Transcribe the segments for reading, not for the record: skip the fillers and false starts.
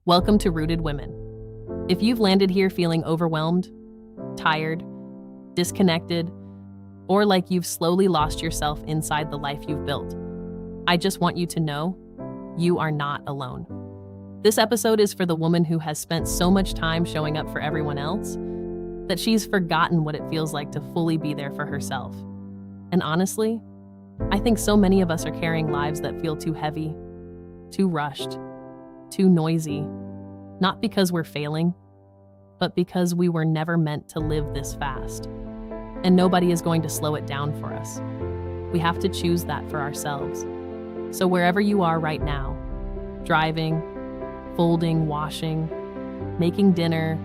Welcome to Rooted Women. If you've landed here feeling overwhelmed, tired, disconnected, or like you've slowly lost yourself inside the life you've built, I just want you to know you are not alone. This episode is for the woman who has spent so much time showing up for everyone else that she's forgotten what it feels like to fully be there for herself. And honestly, I think so many of us are carrying lives that feel too heavy, too rushed, too noisy, not because we're failing, but because we were never meant to live this fast. And nobody is going to slow it down for us. We have to choose that for ourselves. So wherever you are right now, driving, folding, washing, making dinner,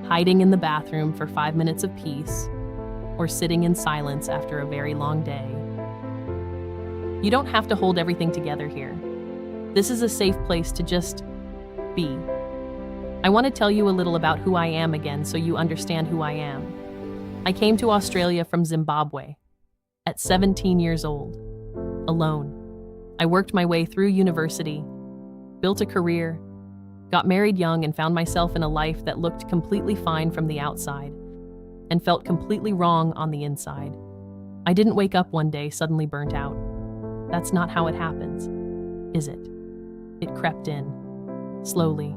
hiding in the bathroom for 5 minutes of peace, or sitting in silence after a very long day, you don't have to hold everything together here. This is a safe place to just be. I want to tell you a little about who I am again so you understand who I am. I came to Australia from Zimbabwe at 17 years old, alone. I worked my way through university, built a career, got married young, and found myself in a life that looked completely fine from the outside and felt completely wrong on the inside. I didn't wake up one day suddenly burnt out. That's not how it happens, is it? It crept in, slowly,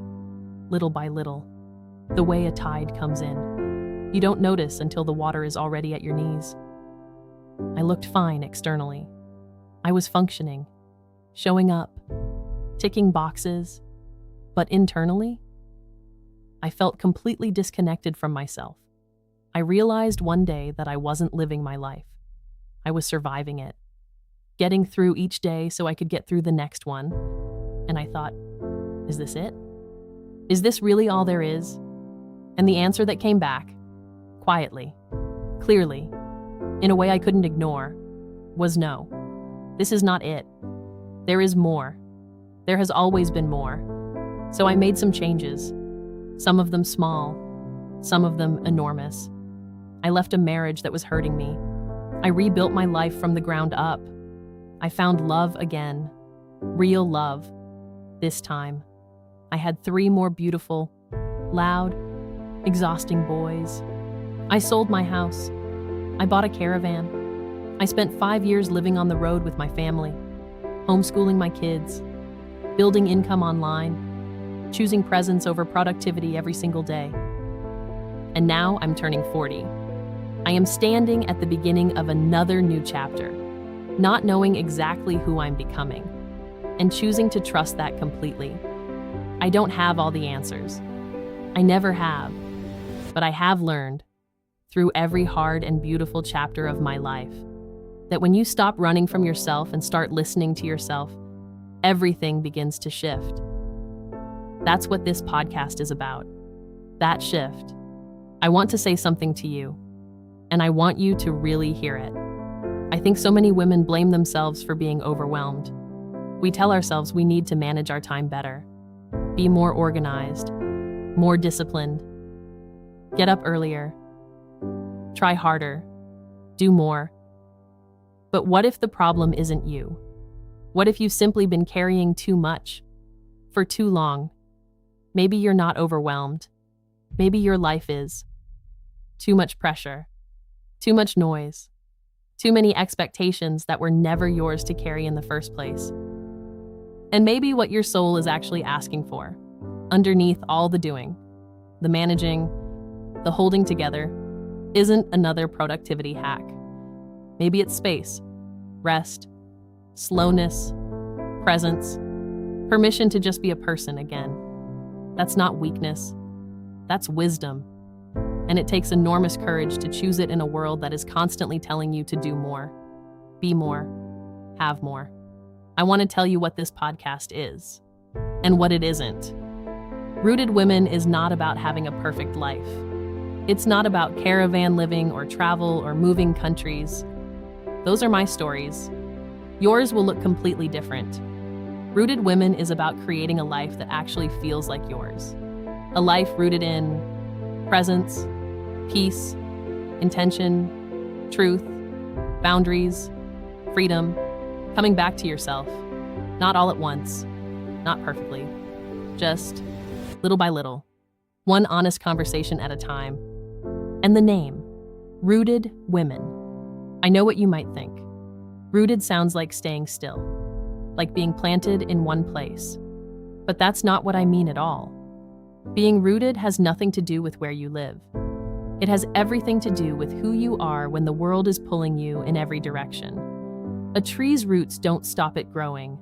little by little, the way a tide comes in. You don't notice until the water is already at your knees. I looked fine externally. I was functioning, showing up, ticking boxes, but internally, I felt completely disconnected from myself. I realized one day that I wasn't living my life. I was surviving it, getting through each day so I could get through the next one. And I thought, is this it? Is this really all there is? And the answer that came back, quietly, clearly, in a way I couldn't ignore, was no. This is not it. There is more. There has always been more. So I made some changes, some of them small, some of them enormous. I left a marriage that was hurting me. I rebuilt my life from the ground up. I found love again, real love. This time, I had 3 more beautiful, loud, exhausting boys. I sold my house. I bought a caravan. I spent 5 years living on the road with my family, homeschooling my kids, building income online, choosing presence over productivity every single day. And now I'm turning 40. I am standing at the beginning of another new chapter, not knowing exactly who I'm becoming, and choosing to trust that completely. I don't have all the answers. I never have. But I have learned, through every hard and beautiful chapter of my life, that when you stop running from yourself and start listening to yourself, everything begins to shift. That's what this podcast is about. That shift. I want to say something to you, and I want you to really hear it. I think so many women blame themselves for being overwhelmed. We tell ourselves we need to manage our time better, be more organized, more disciplined, get up earlier, try harder, do more. But what if the problem isn't you? What if you've simply been carrying too much for too long? Maybe you're not overwhelmed. Maybe your life is. Too much pressure, too much noise, too many expectations that were never yours to carry in the first place. And maybe what your soul is actually asking for, underneath all the doing, the managing, the holding together, isn't another productivity hack. Maybe it's space, rest, slowness, presence, permission to just be a person again. That's not weakness. That's wisdom. And it takes enormous courage to choose it in a world that is constantly telling you to do more, be more, have more. I want to tell you what this podcast is and what it isn't. Rooted Women is not about having a perfect life. It's not about caravan living or travel or moving countries. Those are my stories. Yours will look completely different. Rooted Women is about creating a life that actually feels like yours. A life rooted in presence, peace, intention, truth, boundaries, freedom, coming back to yourself. Not all at once, not perfectly, just little by little, one honest conversation at a time. And the name, Rooted Women. I know what you might think. Rooted sounds like staying still, like being planted in one place. But that's not what I mean at all. Being rooted has nothing to do with where you live. It has everything to do with who you are when the world is pulling you in every direction. A tree's roots don't stop it growing.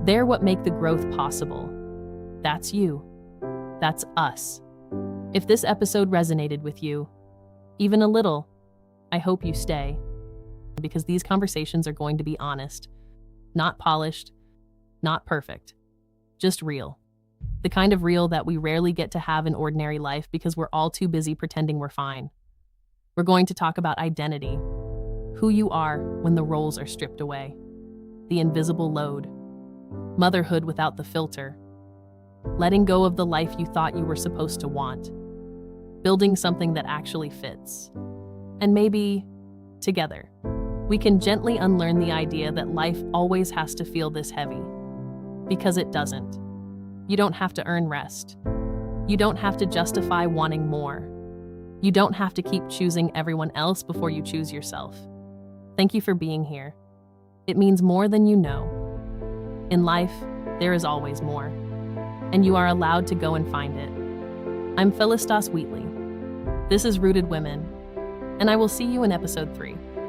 They're what make the growth possible. That's you. That's us. If this episode resonated with you, even a little, I hope you stay. Because these conversations are going to be honest, not polished, not perfect, just real. The kind of real that we rarely get to have in ordinary life because we're all too busy pretending we're fine. We're going to talk about identity, who you are when the roles are stripped away, the invisible load, motherhood without the filter, letting go of the life you thought you were supposed to want, building something that actually fits. And maybe, together, we can gently unlearn the idea that life always has to feel this heavy. Because it doesn't. You don't have to earn rest. You don't have to justify wanting more. You don't have to keep choosing everyone else before you choose yourself. Thank you for being here. It means more than you know. In life, there is always more, and you are allowed to go and find it. I'm Phyllis Wheatley. This is Rooted Women, and I will see you in episode 3.